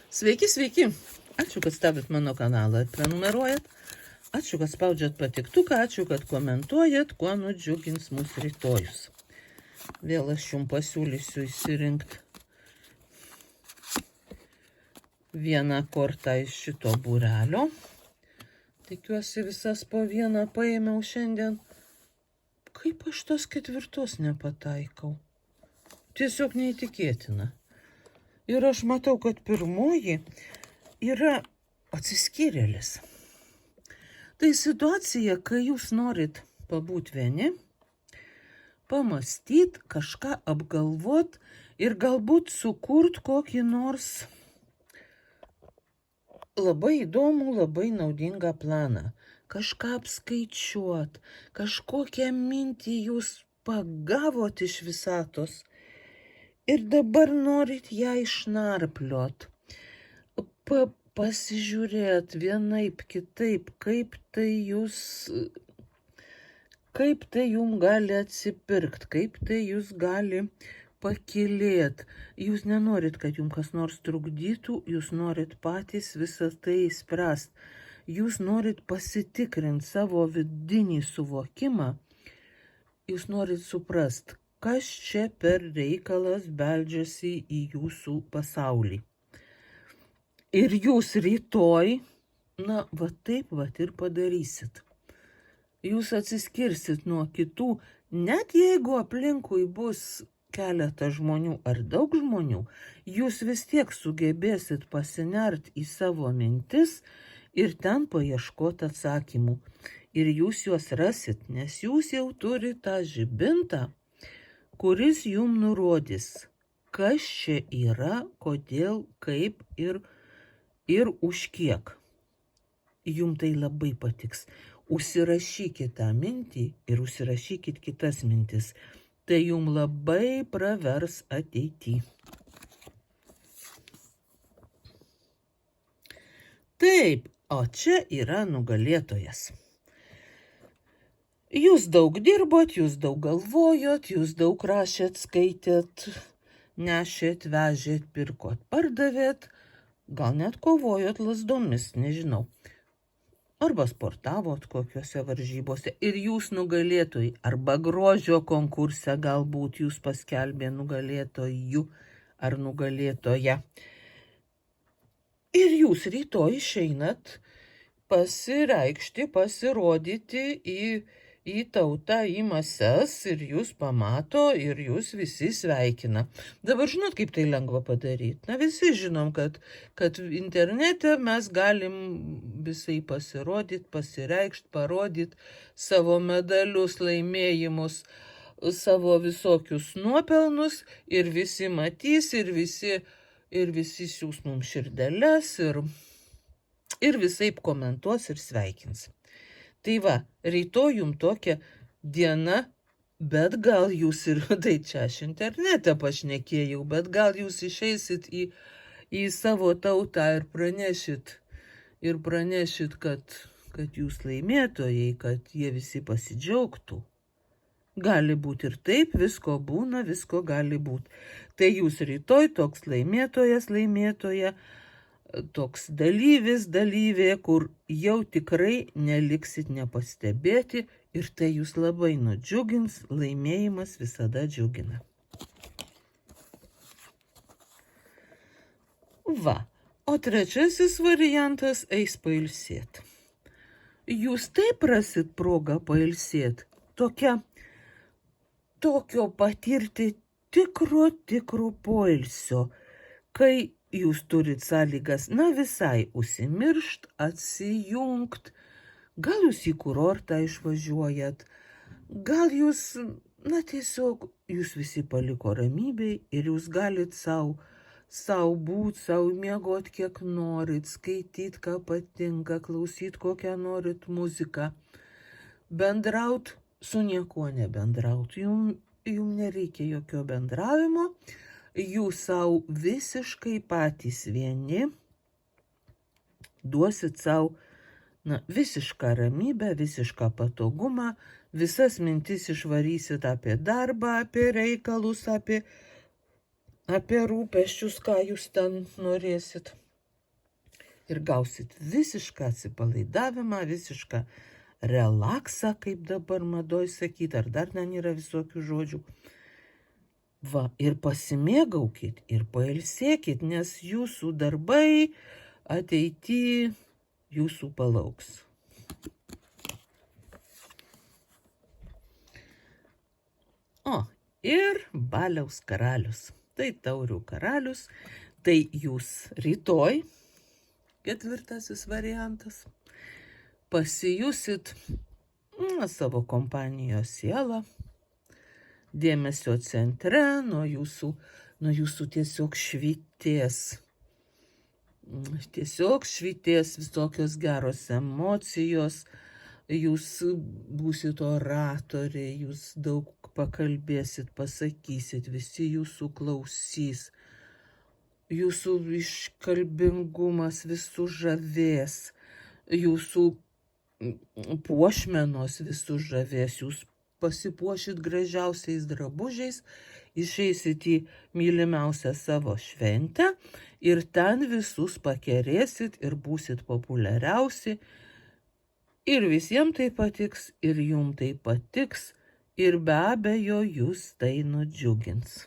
Sveiki, sveiki. Ačiū, kad stebit mano kanalą ir prenumeruojat. Ačiū, kad spaudžiat patiktuką, ačiū, kad komentuojat, kuo nudžiugins mūsų rytojus. Vėl aš jums pasiūlysiu įsirinkti vieną kortą iš šito būrelio. Tikiuosi visas po vieną paėmiau šiandien. Kaip aš tos ketvirtos nepataikau? Tiesiog neįtikėtina. Ir aš matau, kad pirmoji yra atsiskyrėlis. Tai situacija, kai jūs norit pabūt vieni, pamąstyt, kažką apgalvot ir galbūt sukurt kokį nors labai įdomų, labai naudingą planą. Kažką apskaičiuot, kažkokią mintį jūs pagavot iš visatos ir dabar norit ją išnarpliot. Pasižiūrėt vienaip kitaip, kaip tai jums gali atsipirkt, kaip tai jūs gali pakilėt. Jūs nenorit, kad jums kas nors trukdytų, jūs norit patys visą tai spręst. Jūs norit pasitikrinti savo vidinį suvokimą, jūs norit suprast, kas čia per reikalas beldžiasi į jūsų pasaulį. Ir jūs rytoj, va taip ir padarysit. Jūs atsiskirsit nuo kitų, net jeigu aplinkui bus keletas žmonių ar daug žmonių, jūs vis tiek sugebėsit pasinert į savo mintis ir ten paieškoti atsakymų. Ir jūs juos rasit, nes jūs jau turite tą žibintą, kuris jums nurodys, kas čia yra, kodėl, kaip ir už kiek. Jums tai labai patiks. Užsirašykit tą mintį ir užsirašykit kitas mintis. Tai jums labai pravers ateity. Taip, o čia yra nugalėtojas. Jūs daug dirbot, jūs daug galvojot, jūs daug rašėt, skaitėt, nešėt, vežėt, pirkot, pardavėt, gal net kovojot lazdomis, nežinau. Arba sportavot kokiuose varžybose ir jūs nugalėtojai, arba grožio konkurse galbūt jūs paskelbė nugalėtojų ar nugalėtoją. Ir jūs rytoj išeinat pasireikšti, pasirodyti į tautą, į mases ir jūs pamato ir jūs visi sveikina. Dabar žinot, kaip tai lengva padaryti? Visi žinom, kad internete mes galim visai pasirodyti, pasireikšti, parodyti savo medalius, laimėjimus, savo visokius nuopelnus ir visi matys ir visi siūs mums širdeles ir visaip komentuos ir sveikins. Tai va, rytoj jums tokia diena, bet gal jūs tai čia aš internete pašnekėjau, bet gal jūs išeisit į savo tautą ir pranešit, kad jūs laimėtojai, kad jie visi pasidžiaugtų. Gali būti ir taip, visko būna, visko gali būti. Tai jūs rytoj toks laimėtojas, laimėtoja, toks dalyvė, kur jau tikrai neliksit nepastebėti ir tai jūs labai nudžiugins, laimėjimas visada džiugina. Va, o trečiasis variantas eis pailsėt. Jūs taip rasit progą pailsėt, tokio patirti tikro poilsio, kai jūs turit sąlygas, visai užsimiršt, atsijungt, gal jūs į kurortą išvažiuojat, gal jūs, tiesiog jūs visi paliko ramybei ir jūs galit sau būt, sau miegot kiek norit, skaityt, ką patinka, klausyt, kokią norit muziką, bendraut, su niekuo nebendraut, jums nereikia jokio bendravimo, jūs savo visiškai patys vieni duosit savo visišką ramybę, visišką patogumą, visas mintis išvarysit apie darbą, apie reikalus, apie rūpesčius, ką jūs ten norėsit. ir gausit visišką atsipalaidavimą, visišką relaksą, kaip dabar madoj sakyti, ar dar ten yra visokių žodžių. Va, ir pasimėgaukit, ir pailsėkit, nes jūsų darbai ateity jūsų palauks. O, ir baliaus karalius. Tai taurių karalius, tai jūs rytoj, 4. variantas, pasijusit savo kompanijos sielą, dėmesio centre, nuo jūsų tiesiog švytės visokios geros emocijos, jūs būsit oratoriai, jūs daug pakalbėsit, pasakysit, visi jūsų klausys, jūsų iškalbingumas visus žavės, jūsų puošmenos visus žavės, jūs pasipuošit gražiausiais drabužiais, išeisit į mylimiausią savo šventę ir ten visus pakerėsit ir būsit populiariausi ir visiems tai patiks, ir jums tai patiks, ir be abejo jūs tai nudžiugins.